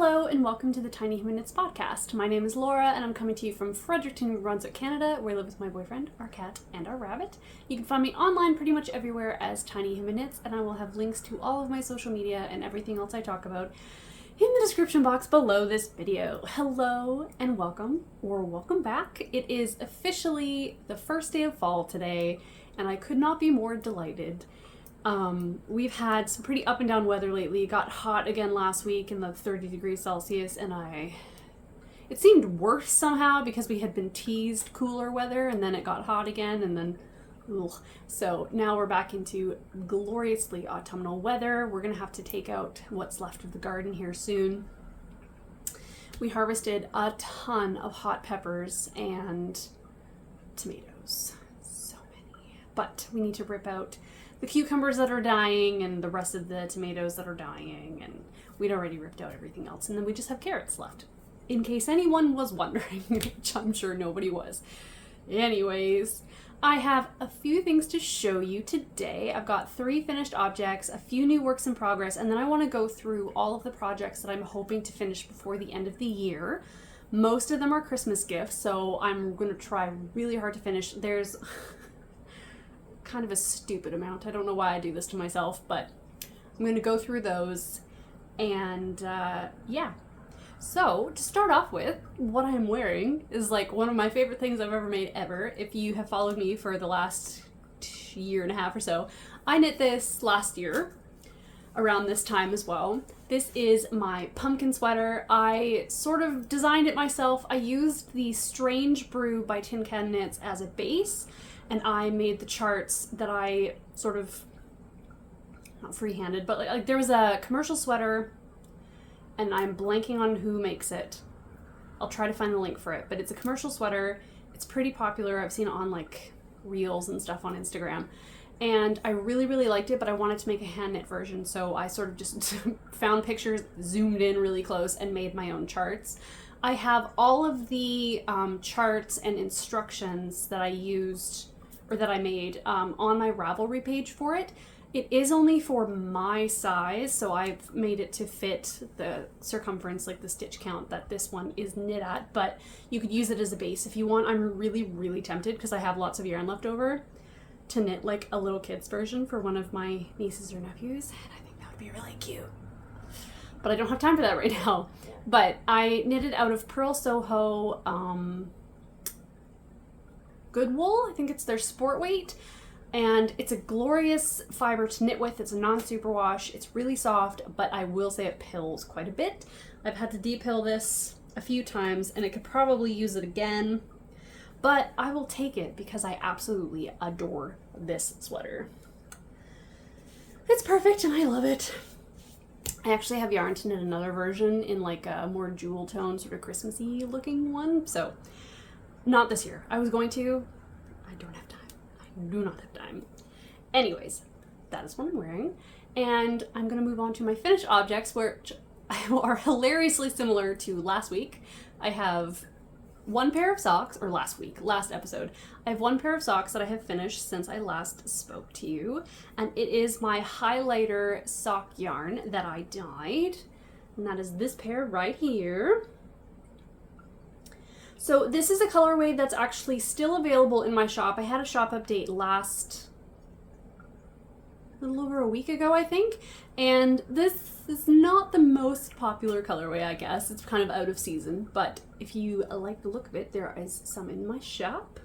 Hello and welcome to the Tiny Human Knits podcast. My name is Laura and I'm coming to you from Fredericton, New Brunswick, Canada, where I live with my boyfriend, our cat, and our rabbit. You can find me online pretty much everywhere as Tiny Human Knits, and I will have links to all of my social media and everything else I talk about in the description box below this video. Hello and welcome, or welcome back. It is officially the first day of fall today, and I could not be more delighted. We've had some pretty up and down weather lately. It got hot again last week in the 30 degrees Celsius, and it seemed worse somehow because we had been teased cooler weather and then it got hot again and then ugh. So now we're back into gloriously autumnal weather. We're gonna have to take out what's left of the garden here soon. We harvested a ton of hot peppers and tomatoes. So many. But we need to rip out the cucumbers that are dying and the rest of the tomatoes that are dying, and we'd already ripped out everything else, and then we just have carrots left, in case anyone was wondering, which I'm sure nobody was. Anyways, I have a few things to show you today. I've got 3 finished objects, a few new works in progress, and then I want to go through all of the projects that I'm hoping to finish before the end of the year. Most of them are Christmas gifts, so I'm going to try really hard to finish. There's kind of a stupid amount. I don't know why I do this to myself, but I'm going to go through those, and yeah. So to start off with, what I'm wearing is like one of my favorite things I've ever made ever. If you have followed me for the last year and a half or so, I knit this last year around this time as well. This is my pumpkin sweater. I sort of designed it myself. I used the Strange Brew by Tin Can Knits as a base, and I made the charts that I sort of, not free-handed, but like there was a commercial sweater, and I'm blanking on who makes it. I'll try to find the link for it, but it's a commercial sweater. It's pretty popular. I've seen it on like Reels and stuff on Instagram, and I really, really liked it, but I wanted to make a hand knit version, so I sort of just found pictures, zoomed in really close, and made my own charts. I have all of the charts and instructions that I used, or that I made, on my Ravelry page for it. It is only for my size, so I've made it to fit the circumference, like the stitch count that this one is knit at, but you could use it as a base if you want. I'm really, really tempted, because I have lots of yarn left over, to knit like a little kid's version for one of my nieces or nephews, and I think that would be really cute. But I don't have time for that right now. But I knitted out of Pearl Soho Good Wool. I think it's their sport weight. And it's a glorious fiber to knit with. It's a non-superwash. It's really soft, but I will say it pills quite a bit. I've had to de-pill this a few times, and I could probably use it again. But I will take it because I absolutely adore this sweater. It's perfect and I love it. I actually have yarn to knit another version in like a more jewel tone, sort of Christmassy looking one. So, not this year. I was going to. I don't have time. I do not have time. Anyways, that is what I'm wearing. And I'm going to move on to my finished objects, which are hilariously similar to last week. I have one pair of socks, or last episode. I have one pair of socks that I have finished since I last spoke to you. And it is my highlighter sock yarn that I dyed. And that is this pair right here. So this is a colorway that's actually still available in my shop. I had a shop update a little over a week ago, I think. And this is not the most popular colorway, I guess. It's kind of out of season, but if you like the look of it, there is some in my shop.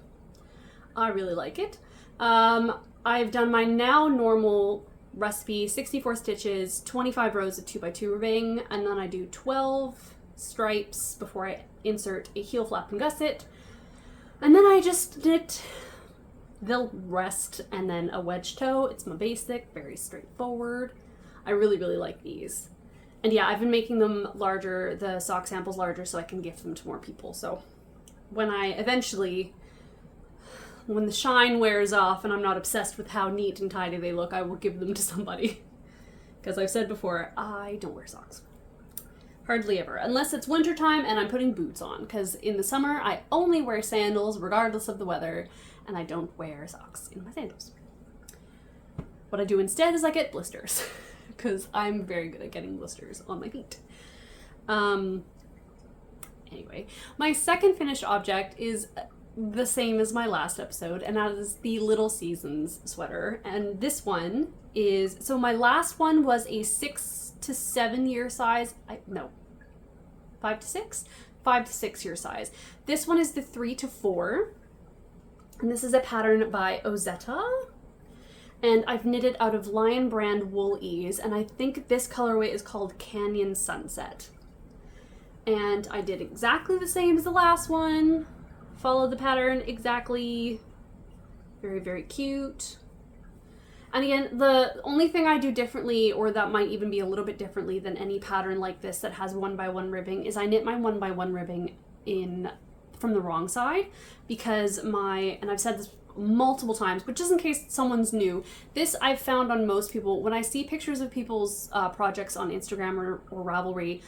I really like it. I've done my now normal recipe, 64 stitches, 25 rows of 2x2 ribbing, and then I do 12 stripes before I insert a heel flap and gusset, and then I just knit the rest and then a wedge toe. It's my basic, very straightforward. I really, really like these. And yeah, I've been making them larger, the sock samples larger, so I can gift them to more people. So when the shine wears off and I'm not obsessed with how neat and tidy they look, I will give them to somebody. Because I've said before, I don't wear socks. Hardly ever, unless it's wintertime and I'm putting boots on, because in the summer I only wear sandals regardless of the weather, and I don't wear socks in my sandals. What I do instead is I get blisters, because I'm very good at getting blisters on my feet. Anyway, my second finished object is the same as my last episode, and that is the Little Seasons sweater. And this one is, so my last one was a 6 to 7 year size. 5 to 6? 5 to 6 year size. This one is the 3 to 4. And this is a pattern by Ozetta. And I've knitted out of Lion Brand Wool Ease, and I think this colorway is called Canyon Sunset. And I did exactly the same as the last one. Followed the pattern exactly. Very, very cute. And again, the only thing I do differently, or that might even be a little bit differently than any pattern like this that has 1x1 ribbing, is I knit my 1x1 ribbing from the wrong side, because and I've said this multiple times, but just in case someone's new, this I've found on most people, when I see pictures of people's projects on Instagram or Ravelry,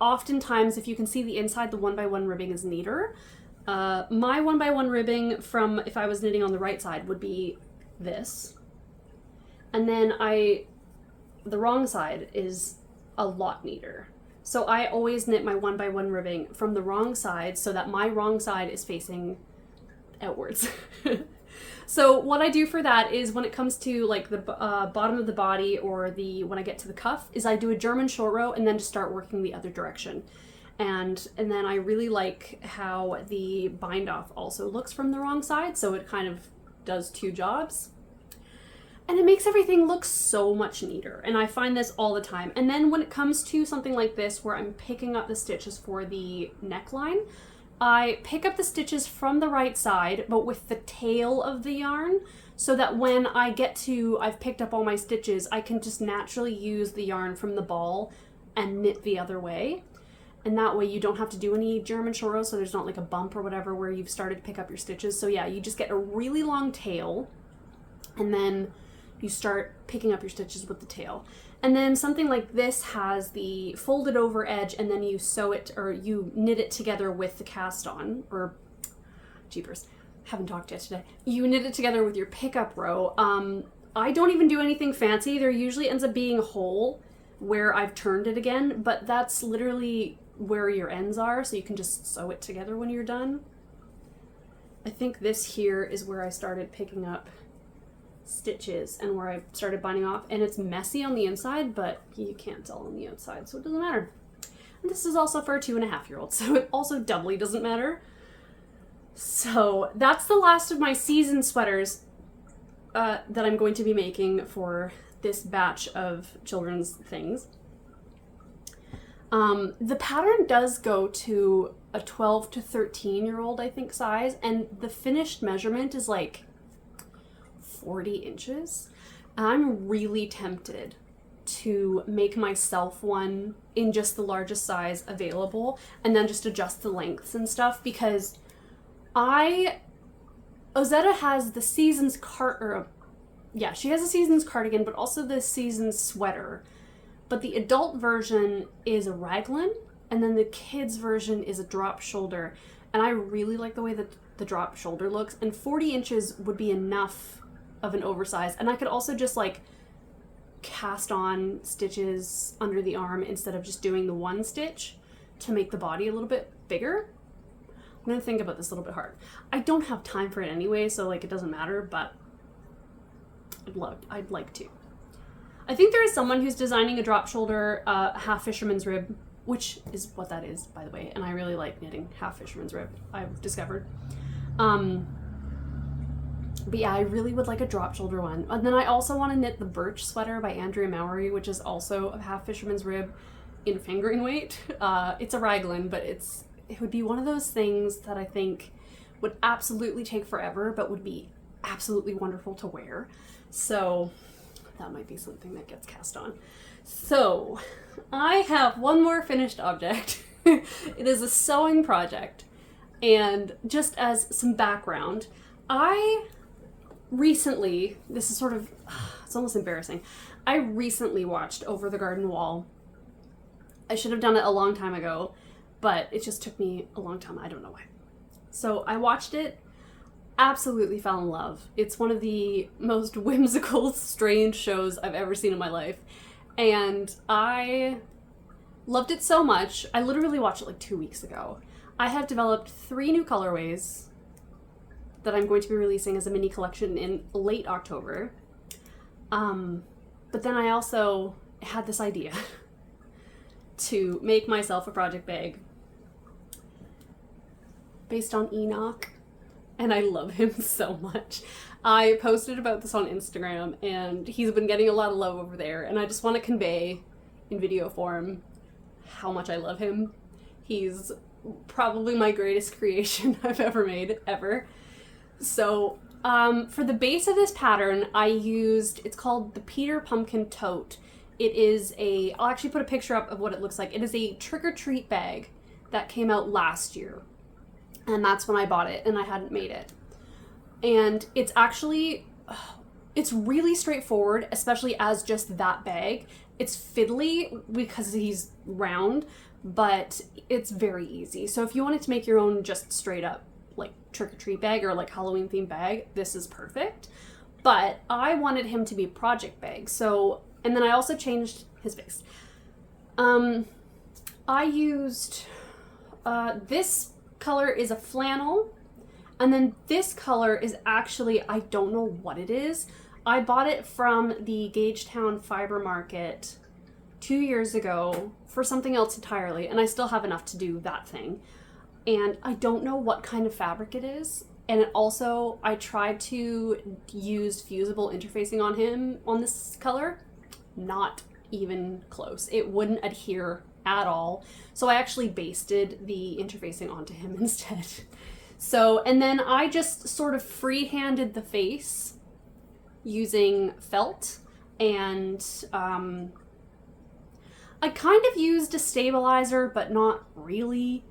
oftentimes if you can see the inside, the 1x1 ribbing is neater. My 1x1 ribbing from, if I was knitting on the right side, would be this. And then the wrong side is a lot neater. So I always knit my 1x1 ribbing from the wrong side so that my wrong side is facing outwards. So what I do for that is, when it comes to like the bottom of the body, or when I get to the cuff, is I do a German short row and then just start working the other direction. And then I really like how the bind off also looks from the wrong side, so it kind of does two jobs. And it makes everything look so much neater, and I find this all the time. And then when it comes to something like this, where I'm picking up the stitches for the neckline, I pick up the stitches from the right side, but with the tail of the yarn, so that when I've picked up all my stitches, I can just naturally use the yarn from the ball and knit the other way. And that way you don't have to do any German short rows, so there's not like a bump or whatever where you've started to pick up your stitches. So yeah, you just get a really long tail, and then you start picking up your stitches with the tail. And then something like this has the folded over edge, and then you sew it, or you knit it together with the cast on, or jeepers, haven't talked yet today. You knit it together with your pickup row. I don't even do anything fancy. There usually ends up being a hole where I've turned it again, but that's literally where your ends are, so you can just sew it together when you're done. I think this here is where I started picking up stitches and where I started binding off, and it's messy on the inside, but you can't tell on the outside, so it doesn't matter. And this is also for a 2.5-year-old, so it also doubly doesn't matter. So that's the last of my season sweaters that I'm going to be making for this batch of children's things. The pattern does go to a 12 to 13-year-old, I think, size, and the finished measurement is like 40 inches. I'm really tempted to make myself one in just the largest size available, and then just adjust the lengths and stuff, because Ozetta has the season's she has a season's cardigan, but also the season's sweater. But the adult version is a raglan, and then the kids version is a drop shoulder. And I really like the way that the drop shoulder looks, and 40 inches would be enough of an oversize. And I could also just like cast on stitches under the arm instead of just doing the one stitch to make the body a little bit bigger. I'm gonna think about this a little bit hard. I don't have time for it anyway, so like it doesn't matter, but I'd like to. I think there is someone who's designing a drop shoulder half fisherman's rib, which is what that is, by the way, and I really like knitting half fisherman's rib, I've discovered. But yeah, I really would like a drop shoulder one. And then I also want to knit the Birch sweater by Andrea Mowry, which is also a half fisherman's rib in fingering weight. It's a raglan, but it would be one of those things that I think would absolutely take forever, but would be absolutely wonderful to wear. So that might be something that gets cast on. So I have one more finished object. It is a sewing project. And just as some background, I recently, this is sort of, it's almost embarrassing. I recently watched Over the Garden Wall. I should have done it a long time ago, but it just took me a long time. I don't know why. So I watched it, absolutely fell in love. It's one of the most whimsical, strange shows I've ever seen in my life. And I Loved it so much. I literally watched it like 2 weeks ago. I have developed 3 new colorways that I'm going to be releasing as a mini collection in late October. But then I also had this idea to make myself a project bag based on Enoch, and I love him so much. I posted about this on Instagram, and he's been getting a lot of love over there, and I just want to convey in video form how much I love him. He's probably my greatest creation I've ever made, ever. So, for the base of this pattern, I used, it's called the Peter Pumpkin Tote. It is I'll actually put a picture up of what it looks like. It is a trick-or-treat bag that came out last year. And that's when I bought it, and I hadn't made it. And it's actually, it's really straightforward, especially as just that bag. It's fiddly because he's round, but it's very easy. So if you wanted to make your own just straight up like trick-or-treat bag or like Halloween themed bag, this is perfect. But I wanted him to be a project bag. So, and then I also changed his face. I used, this color is a flannel, and then this color is actually, I don't know what it is. I bought it from the Gagetown Fiber Market 2 years ago for something else entirely, and I still have enough to do that thing. And I don't know what kind of fabric it is. And it also, I tried to use fusible interfacing on him on this color. Not even close. It wouldn't adhere at all. So I actually basted the interfacing onto him instead. So, and then I just sort of free-handed the face using felt, and I kind of used a stabilizer, but not really.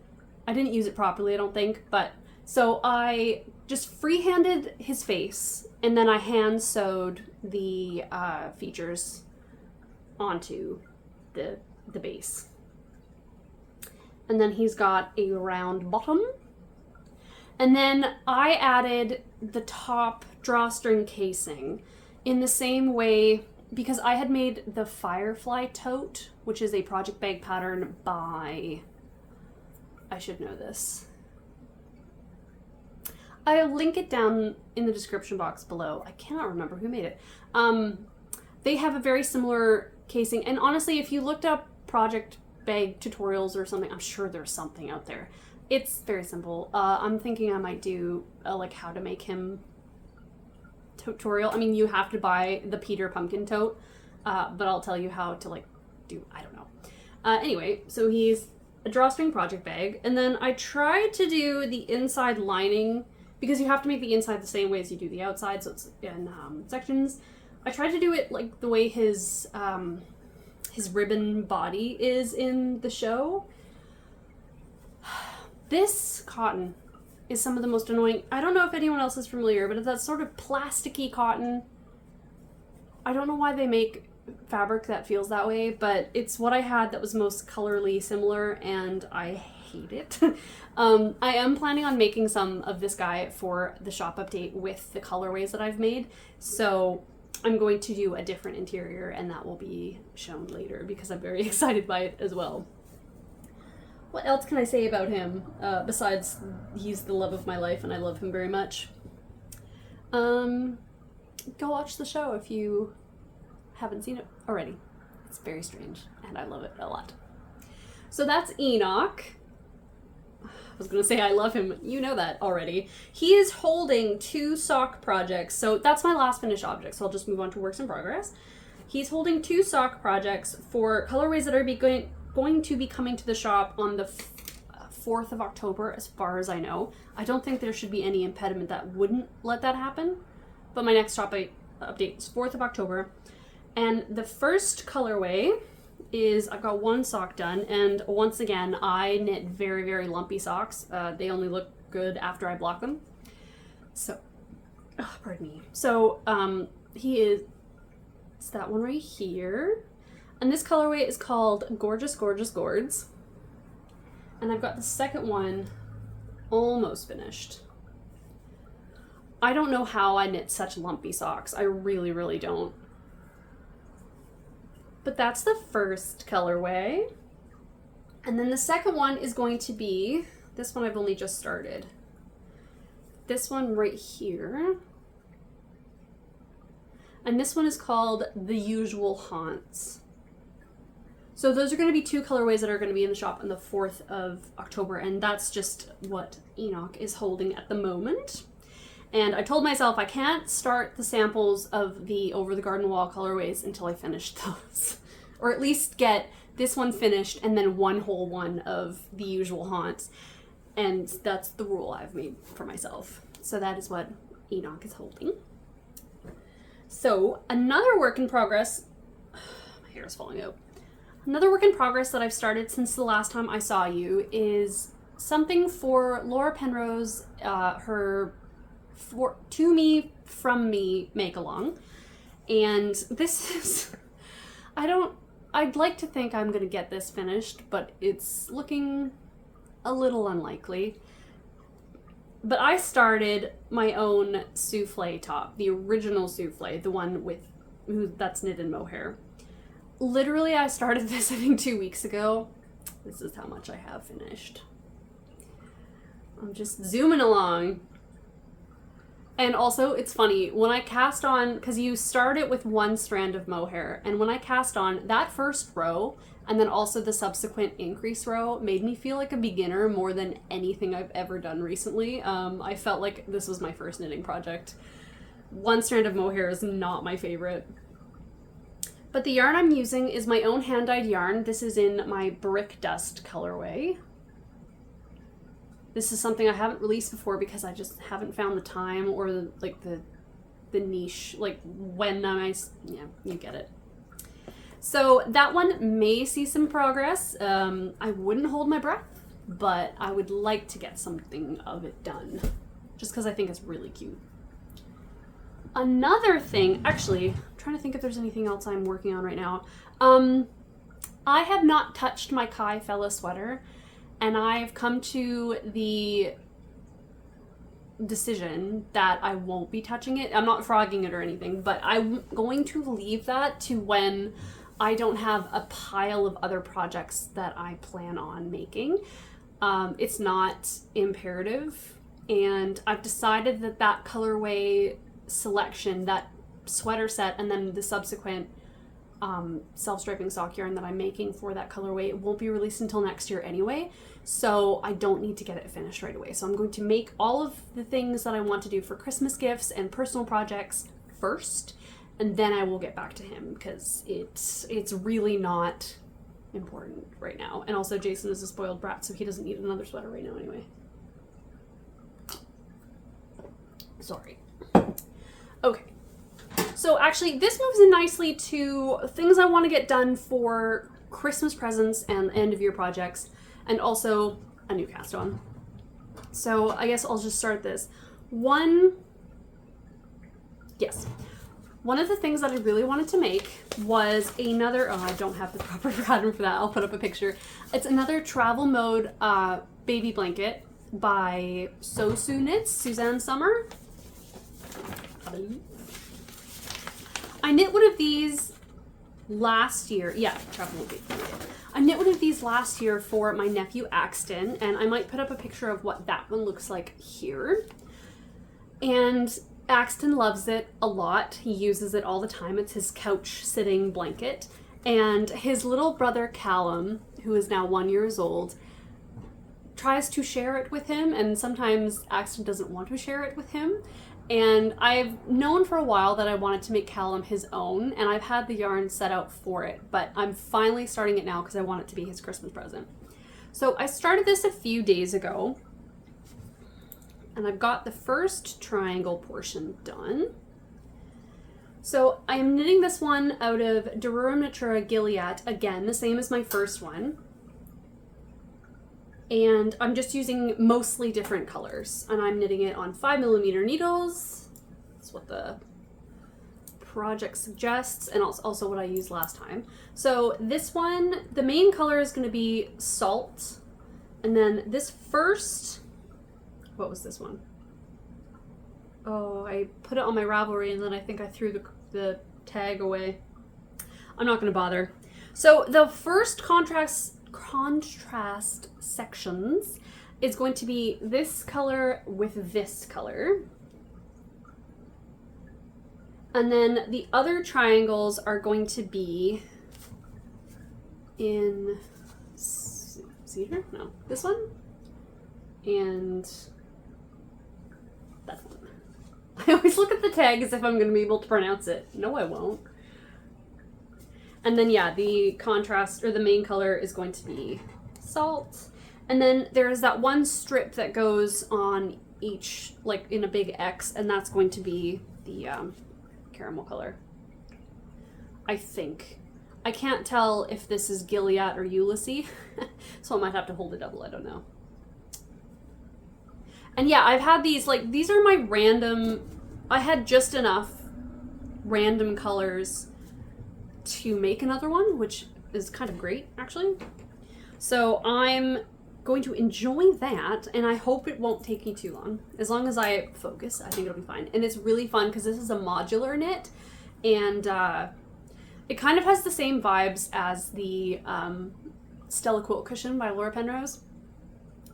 I didn't use it properly, I don't think, but so I just free-handed his face, and then I hand sewed the features onto the base. And then he's got a round bottom. And then I added the top drawstring casing in the same way, because I had made the Firefly Tote, which is a project bag pattern by, I should know this. I'll link it down in the description box below. I cannot remember who made it. They have a very similar casing, and honestly, if you looked up project bag tutorials or something, I'm sure there's something out there. It's very simple. I'm thinking I might do like how to make him tutorial. I mean, you have to buy the Peter Pumpkin Tote, but I'll tell you how to like do, I don't know. Anyway, so he's a drawstring project bag, and then I tried to do the inside lining, because you have to make the inside the same way as you do the outside, so it's in sections. I tried to do it like the way his ribbon body is in the show. This cotton is some of the most annoying. I don't know if anyone else is familiar, but it's that sort of plasticky cotton. I don't know why they make fabric that feels that way, but it's what I had that was most colorly similar, and I hate it. I am planning on making some of this guy for the shop update with the colorways that I've made, so I'm going to do a different interior, and that will be shown later because I'm very excited by it as well. What else can I say about him, besides he's the love of my life and I love him very much? Go watch the show if you haven't seen it already. It's very strange, and I love it a lot. So that's Enoch. I was going to say I love him. You know that already. He is holding 2 sock projects. So that's my last finished object, so I'll just move on to works in progress. He's holding 2 sock projects for colorways that are going to be coming to the shop on the 4th of October, as far as I know. I don't think there should be any impediment that wouldn't let that happen, but my next shop update is 4th of October. And the first colorway is, I've got 1 sock done, and once again, I knit very, very lumpy socks. They only look good after I block them. So, pardon me. So, it's that one right here. And this colorway is called Gorgeous, Gorgeous Gourds. And I've got the second one almost finished. I don't know how I knit such lumpy socks. I really, really don't. But that's the first colorway. And then the second one is going to be, this one I've only just started. This one right here. And this one is called The Usual Haunts. So those are going to be 2 colorways that are going to be in the shop on the 4th of October, and that's just what Enoch is holding at the moment. And I told myself I can't start the samples of the Over the Garden Wall colorways until I finish those. Or at least get this one finished and then one whole one of The Usual Haunts. And that's the rule I've made for myself. So that is what Enoch is holding. So another work in progress, my hair is falling out. Another work in progress that I've started since the last time I saw you is something for Laura Penrose, her To Me, From Me make-along. And this is, I'd like to think I'm going to get this finished, but it's looking a little unlikely. But I started my own souffle top, the original souffle, the one that's knit in mohair. Literally, I started this, I think, 2 weeks ago. This is how much I have finished. I'm just zooming along. And also, it's funny, when I cast on, because you start it with one strand of mohair, and when I cast on that first row, and then also the subsequent increase row, made me feel like a beginner more than anything I've ever done recently. I felt like this was my first knitting project. One strand of mohair is not my favorite. But the yarn I'm using is my own hand-dyed yarn. This is in my Brick Dust colorway. This is something I haven't released before because I just haven't found the time or the niche, like when yeah, you get it. So that one may see some progress. I wouldn't hold my breath, but I would like to get something of it done just because I think it's really cute. Another thing, actually, I'm trying to think if there's anything else I'm working on right now. I have not touched my Kai Fella sweater, and I've come to the decision that I won't be touching it. I'm not frogging it or anything, but I'm going to leave that to when I don't have a pile of other projects that I plan on making. It's not imperative, and I've decided that that colorway selection, that sweater set, and then the subsequent self-striping sock yarn that I'm making for that colorway, it won't be released until next year anyway, so I don't need to get it finished right away. So I'm going to make all of the things that I want to do for Christmas gifts and personal projects first, and then I will get back to him because it's really not important right now. And also Jason is a spoiled brat, so he doesn't need another sweater right now anyway. Sorry. Okay. So actually, this moves in nicely to things I want to get done for Christmas presents and end of year projects, and also a new cast on. So I guess I'll just start this. One of the things that I really wanted to make was another, I don't have the proper pattern for that, I'll put up a picture. It's another travel mode baby blanket by Knits, Susanne Sommer. I knit one of these last year. Yeah, travel mode baby blanket. I knit one of these last year for my nephew Axton, and I might put up a picture of what that one looks like here. And Axton loves it a lot. He uses it all the time. It's his couch sitting blanket. And his little brother Callum, who is now 1 year old, tries to share it with him, and sometimes Axton doesn't want to share it with him. And I've known for a while that I wanted to make Callum his own, and I've had the yarn set out for it, but I'm finally starting it now because I want it to be his Christmas present. So I started this a few days ago, and I've got the first triangle portion done. So I am knitting this one out of Durum Natura Gilead, again, the same as my first one. And I'm just using mostly different colors, and I'm knitting it on 5mm needles. That's what the project suggests, and also what I used last time. So this one, the main color is going to be Salt, and then this first, what was this one? Oh, I put it on my Ravelry, and then I think I threw the contrast contrast sections is going to be this color with this color. And then the other triangles are going to be in cedar? No, this one and that one. I always look at the tag as if I'm going to be able to pronounce it. No, I won't. And then, yeah, the contrast, or the main color, is going to be salt. And then there's that one strip that goes on each, like in a big X, and that's going to be the caramel color. I think. I can't tell if this is Gilead or Ulysses, so I might have to hold a double, I don't know. And yeah, I've had these, like, these are my random, I had just enough random colors to make another one, which is kind of great, actually. So I'm going to enjoy that, and I hope it won't take me too long. As long as I focus, I think it'll be fine. And it's really fun because this is a modular knit, and it kind of has the same vibes as the Stella quilt cushion by Laura Penrose.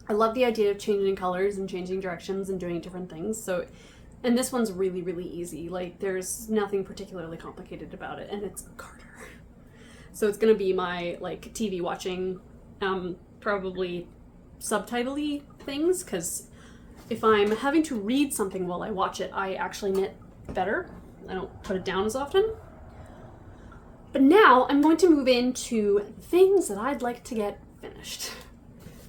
I love the idea of changing colors and changing directions and doing different things. So, and this one's really, really easy. Like, there's nothing particularly complicated about it, and it's Carter. So it's gonna be my, like, TV watching, probably subtitle-y things, because if I'm having to read something while I watch it, I actually knit better. I don't put it down as often. But now I'm going to move into things that I'd like to get finished.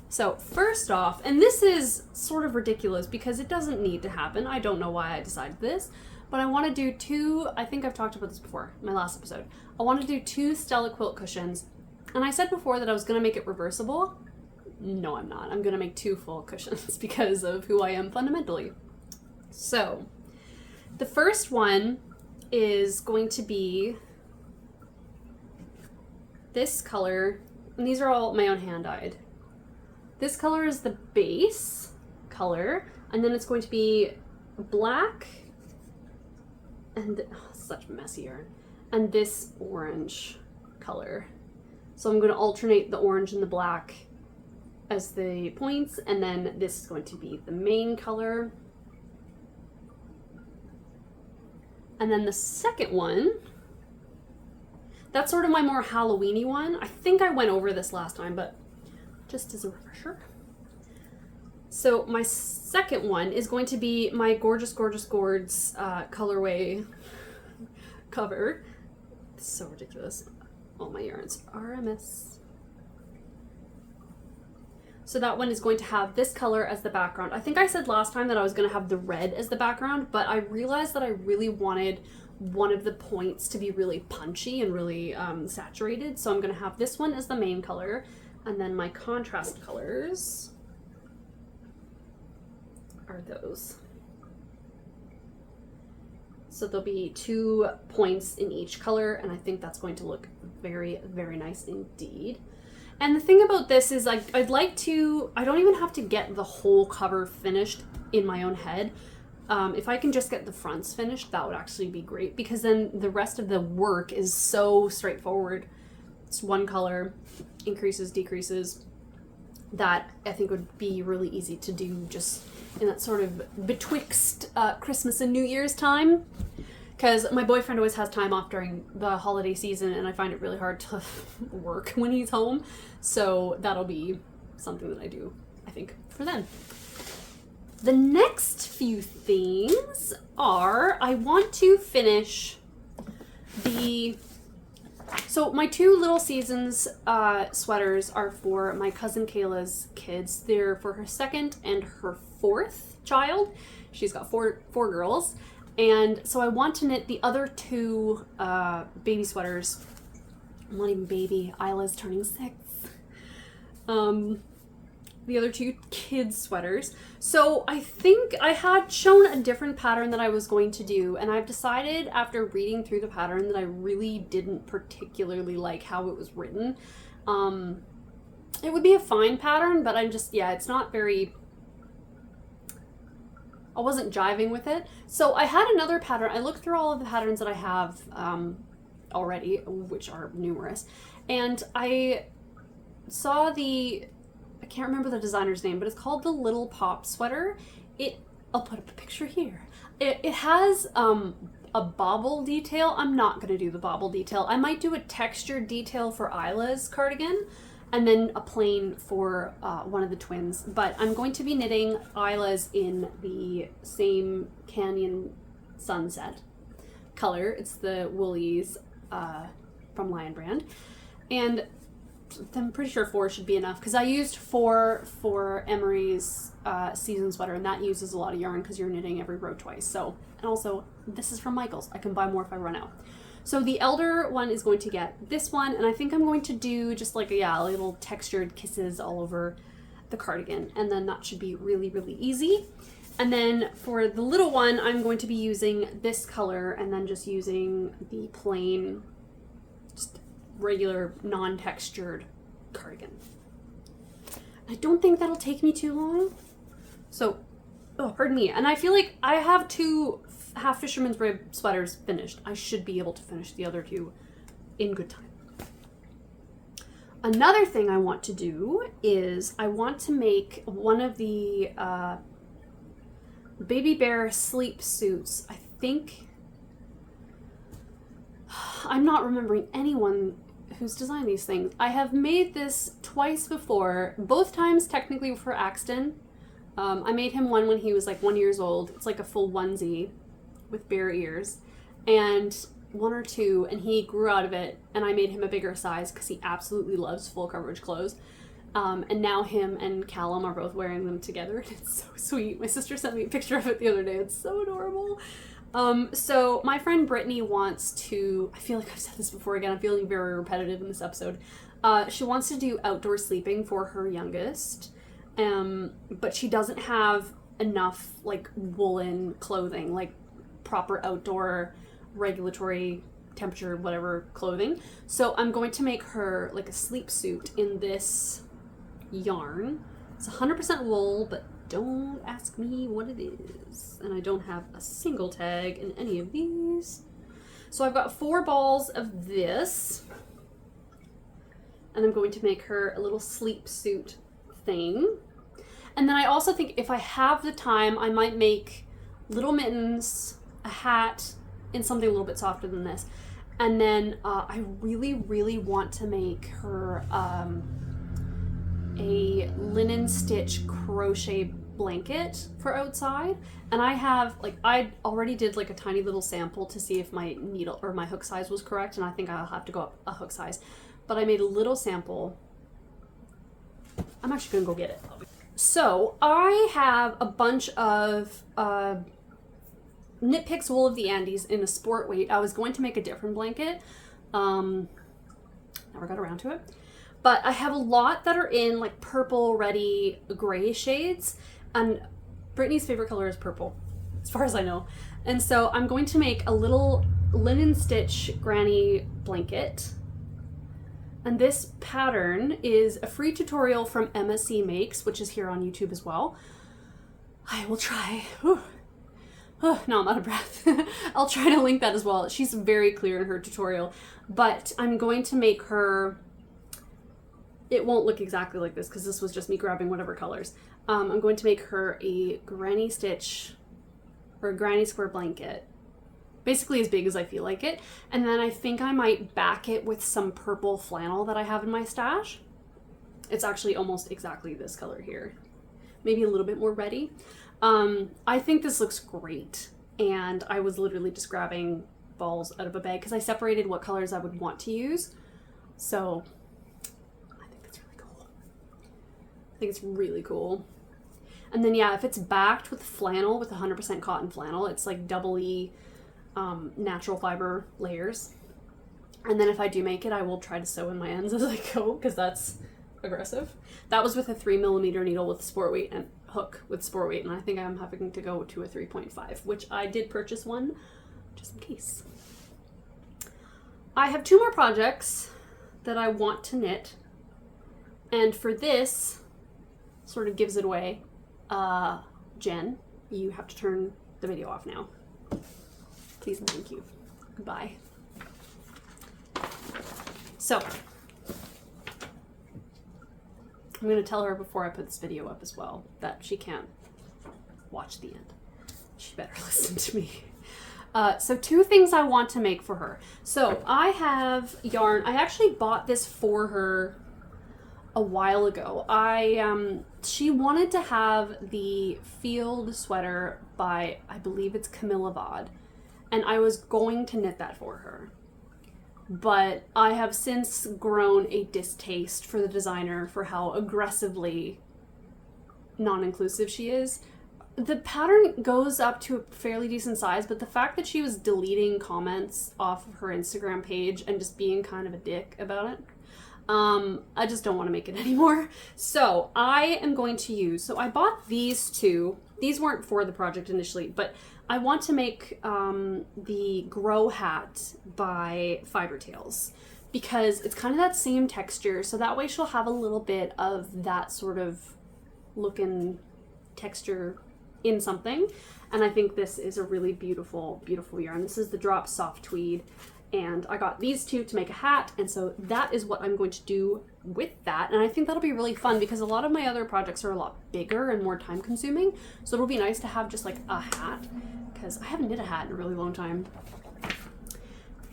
So first off, and this is sort of ridiculous because it doesn't need to happen. I don't know why I decided this, but I want to do two, I think I've talked about this before, my last episode. I want to do 2 Stella quilt cushions. And I said before that I was going to make it reversible. No, I'm not. I'm going to make 2 full cushions because of who I am fundamentally. So the first one is going to be this color, and these are all my own hand-dyed. This color is the base color, and then it's going to be black, and such messy yarn, and this orange color. So I'm going to alternate the orange and the black as the points, and then this is going to be the main color. And then the second one, that's sort of my more Halloween-y one. I think I went over this last time, but just as a refresher. So my second one is going to be my Gorgeous Gorgeous Gourds colorway cover. It's so ridiculous. All my yarns are a mess. So that one is going to have this color as the background. I think I said last time that I was going to have the red as the background, but I realized that I really wanted one of the points to be really punchy and really saturated. So I'm going to have this one as the main color. And then my contrast colors are those. So there'll be 2 points in each color, and I think that's going to look very, very nice indeed. And the thing about this is, like, I don't even have to get the whole cover finished in my own head. If I can just get the fronts finished, that would actually be great, because then the rest of the work is so straightforward. It's one color, increases, decreases, that I think would be really easy to do just in that sort of betwixt Christmas and New Year's time. Because my boyfriend always has time off during the holiday season, and I find it really hard to work when he's home. So that'll be something that I do, I think, for then. The next few things are, I want to finish so my 2 Little Seasons sweaters are for my cousin Kayla's kids. They're for her 2nd and her 4th child. She's got four girls. And so I want to knit the other 2 baby sweaters. I'm not even baby. Isla's turning 6. The other 2 kids sweaters. So I think I had shown a different pattern that I was going to do, and I've decided after reading through the pattern that I really didn't particularly like how it was written. It would be a fine pattern, but I'm just, yeah, it's not very, I wasn't jiving with it. So I had another pattern. I looked through all of the patterns that I have already, which are numerous, and I saw I can't remember the designer's name, but it's called the Little Pop sweater. I'll put up a picture here. It has a bobble detail. I'm not going to do the bobble detail. I might do a textured detail for Isla's cardigan and then a plain for one of the twins. But I'm going to be knitting Isla's in the same Canyon Sunset color. It's the Woolies from Lion Brand. And I'm pretty sure 4 should be enough because I used 4 for Emery's season sweater, and that uses a lot of yarn because you're knitting every row twice. So, and also this is from Michaels. I can buy more if I run out. So the elder one is going to get this one, and I think I'm going to do just like a little textured kisses all over the cardigan, and then that should be really, really easy. And then for the little one, I'm going to be using this color and then just using the plain, just regular non-textured cardigan. I don't think that'll take me too long. So, oh, pardon me. And I feel like I have 2 half fisherman's rib sweaters finished. I should be able to finish the other 2 in good time. Another thing I want to do is I want to make one of the baby bear sleep suits. I think I'm not remembering anyone who's designed these things. I have made this twice before, both times technically for Axton. I made him one when he was like 1 year old. It's like a full onesie with bear ears, and 1 or 2, and he grew out of it, and I made him a bigger size because he absolutely loves full coverage clothes. And now him and Callum are both wearing them together, and it's so sweet. My sister sent me a picture of it the other day. It's so adorable. So my friend Brittany wants to, I feel like I've said this before again, I'm feeling very repetitive in this episode. She wants to do outdoor sleeping for her youngest, but she doesn't have enough like woolen clothing, like proper outdoor regulatory temperature, whatever clothing. So I'm going to make her like a sleep suit in this yarn. It's 100% wool, but don't ask me what it is. And I don't have a single tag in any of these. So I've got 4 balls of this. And I'm going to make her a little sleep suit thing. And then I also think if I have the time, I might make little mittens, a hat, and something a little bit softer than this. And then I really, really want to make her a linen stitch crochet blanket for outside. And I have, like, I already did like a tiny little sample to see if my needle or my hook size was correct, and I think I'll have to go up a hook size. But I made a little sample. I'm actually gonna go get it. So I have a bunch of Knit Picks Wool of the Andes in a sport weight. I was going to make a different blanket. Never got around to it. But I have a lot that are in like purple, reddy, gray shades. And Brittany's favorite color is purple, as far as I know. And so I'm going to make a little linen stitch granny blanket. And this pattern is a free tutorial from Emma C Makes, which is here on YouTube as well. I will try. Whew. Oh, no, I'm out of breath. I'll try to link that as well. She's very clear in her tutorial, but I'm going to make her, it won't look exactly like this because this was just me grabbing whatever colors. I'm going to make her a granny stitch or a granny square blanket, basically as big as I feel like it. And then I think I might back it with some purple flannel that I have in my stash. It's actually almost exactly this color here. Maybe a little bit more reddy. I think this looks great, and I was literally just grabbing balls out of a bag because I separated what colors I would want to use. So I think that's really cool. I think it's really cool. And then yeah, if it's backed with flannel, with 100% cotton flannel, it's like doubly natural fiber layers. And then if I do make it, I will try to sew in my ends as I go because that's aggressive. That was with a 3mm needle with sport weight and hook with sport weight, and I think I'm having to go to a 3.5, which I did purchase one just in case. I have 2 more projects that I want to knit, and for this, sort of gives it away. Jen, you have to turn the video off now. Please and thank you. Goodbye. So, I'm going to tell her before I put this video up as well that she can't watch the end. She better listen to me. So 2 things I want to make for her. So I have yarn. I actually bought this for her a while ago. She wanted to have the field sweater by, I believe it's Camilla Vod, and I was going to knit that for her. But I have since grown a distaste for the designer for how aggressively non-inclusive she is. The pattern goes up to a fairly decent size, but the fact that she was deleting comments off of her Instagram page and just being kind of a dick about it, I just don't want to make it anymore. So I am going to use, so I bought these 2. These weren't for the project initially, but I want to make the Gro Hat by FiberTales because it's kind of that same texture. So that way she'll have a little bit of that sort of looking texture in something. And I think this is a really beautiful, beautiful yarn. This is the Drop Soft Tweed. And I got these 2 to make a hat, and so that is what I'm going to do with that. And I think that'll be really fun because a lot of my other projects are a lot bigger and more time consuming. So it'll be nice to have just like a hat, because I haven't knit a hat in a really long time.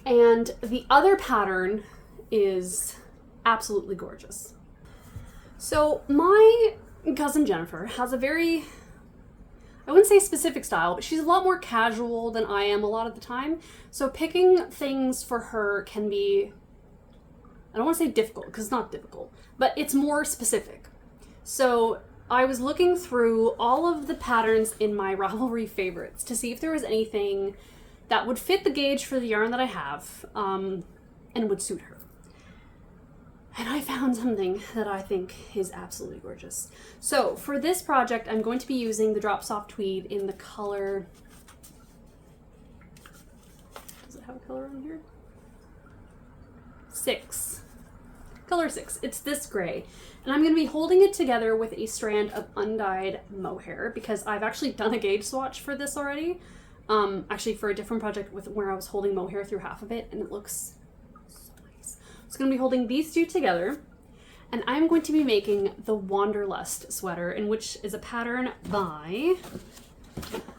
And the other pattern is absolutely gorgeous. So my cousin Jennifer has a very, I wouldn't say specific style, but she's a lot more casual than I am a lot of the time. So picking things for her can be, I don't want to say difficult, because it's not difficult, but it's more specific. So I was looking through all of the patterns in my Ravelry favorites to see if there was anything that would fit the gauge for the yarn that I have, and would suit her. And I found something that I think is absolutely gorgeous. So for this project, I'm going to be using the Drop Soft Tweed in the color, does it have a color on here? 6. Color 6. It's this gray. And I'm going to be holding it together with a strand of undyed mohair because I've actually done a gauge swatch for this already. Actually for a different project where I was holding mohair through half of it, and it looks so going to be holding these 2 together, and I'm going to be making the Wanderlust sweater, in which is a pattern by,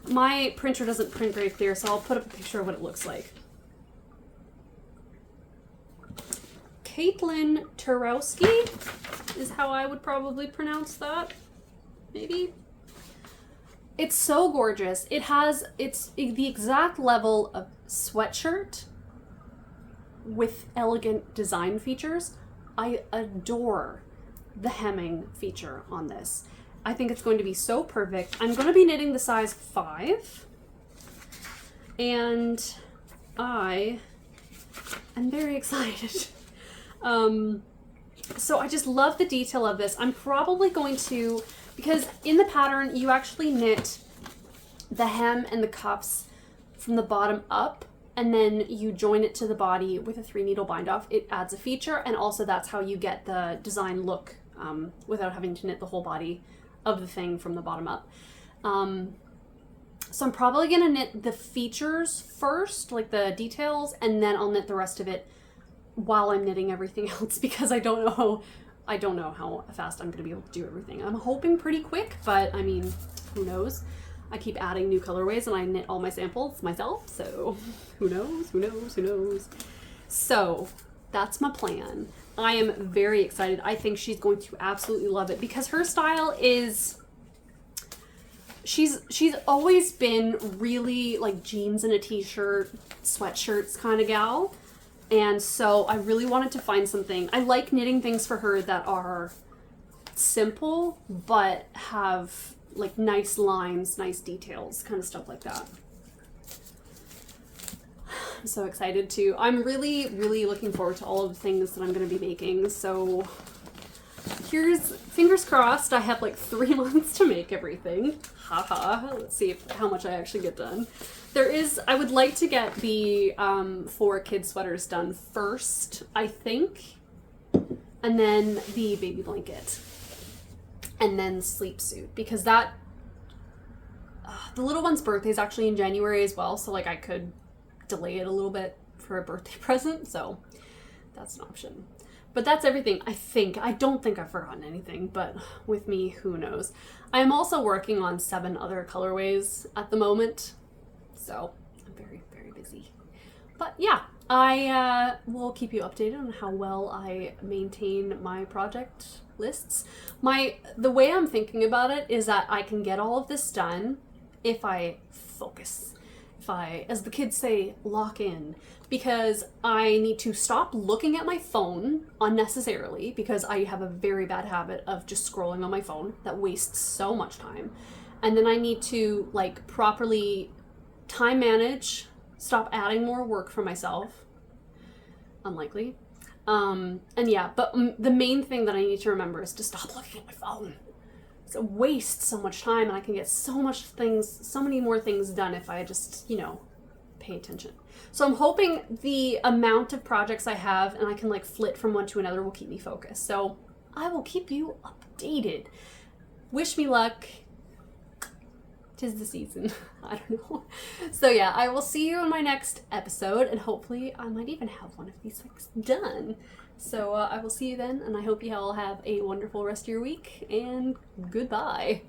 my printer doesn't print very clear, so I'll put up a picture of what it looks like. Caitlyn Turowski is how I would probably pronounce that, maybe. It's so gorgeous. It's the exact level of sweatshirt with elegant design features. I adore the hemming feature on this. I think it's going to be so perfect. I'm going to be knitting the size 5, and I am very excited. So I just love the detail of this. I'm probably going to, because in the pattern you actually knit the hem and the cuffs from the bottom up, and then you join it to the body with a 3-needle bind off. It adds a feature, and also that's how you get the design look without having to knit the whole body of the thing from the bottom up. So I'm probably gonna knit the features first, like the details, and then I'll knit the rest of it while I'm knitting everything else, because I don't know how fast I'm gonna be able to do everything. I'm hoping pretty quick, but I mean, who knows? I keep adding new colorways and I knit all my samples myself, so who knows? So that's my plan. I am very excited. I think she's going to absolutely love it because her style is, she's always been really like jeans and a t-shirt, sweatshirts kind of gal. And so I really wanted to find something. I like knitting things for her that are simple but have like nice lines, nice details, kind of stuff like that. I'm so excited too. I'm really looking forward to all of the things that I'm going to be making. So here's, fingers crossed, I have like 3 months to make everything. Haha. Let's see how much I actually get done. I would like to get the 4 kid sweaters done first, I think. And then the baby blanket. And then sleep suit, because that the little one's birthday is actually in January as well, so like I could delay it a little bit for a birthday present, so that's an option. But that's everything, I think. I don't think I've forgotten anything, but with me, who knows. I am also working on 7 other colorways at the moment, so I'm very, very busy. But yeah, I will keep you updated on how well I maintain my project lists. The way I'm thinking about it is that I can get all of this done if I focus. If I, as the kids say, lock in. Because I need to stop looking at my phone unnecessarily, because I have a very bad habit of just scrolling on my phone that wastes so much time. And then I need to like properly time manage, stop adding more work for myself. Unlikely. And yeah, but the main thing that I need to remember is to stop looking at my phone. It wastes so much time, and I can get so many more things done if I just, pay attention. So I'm hoping the amount of projects I have and I can like flit from one to another will keep me focused. So I will keep you updated. Wish me luck. 'Tis the season. I don't know. So yeah, I will see you in my next episode, and hopefully I might even have one of these things done. So I will see you then, and I hope you all have a wonderful rest of your week, and goodbye.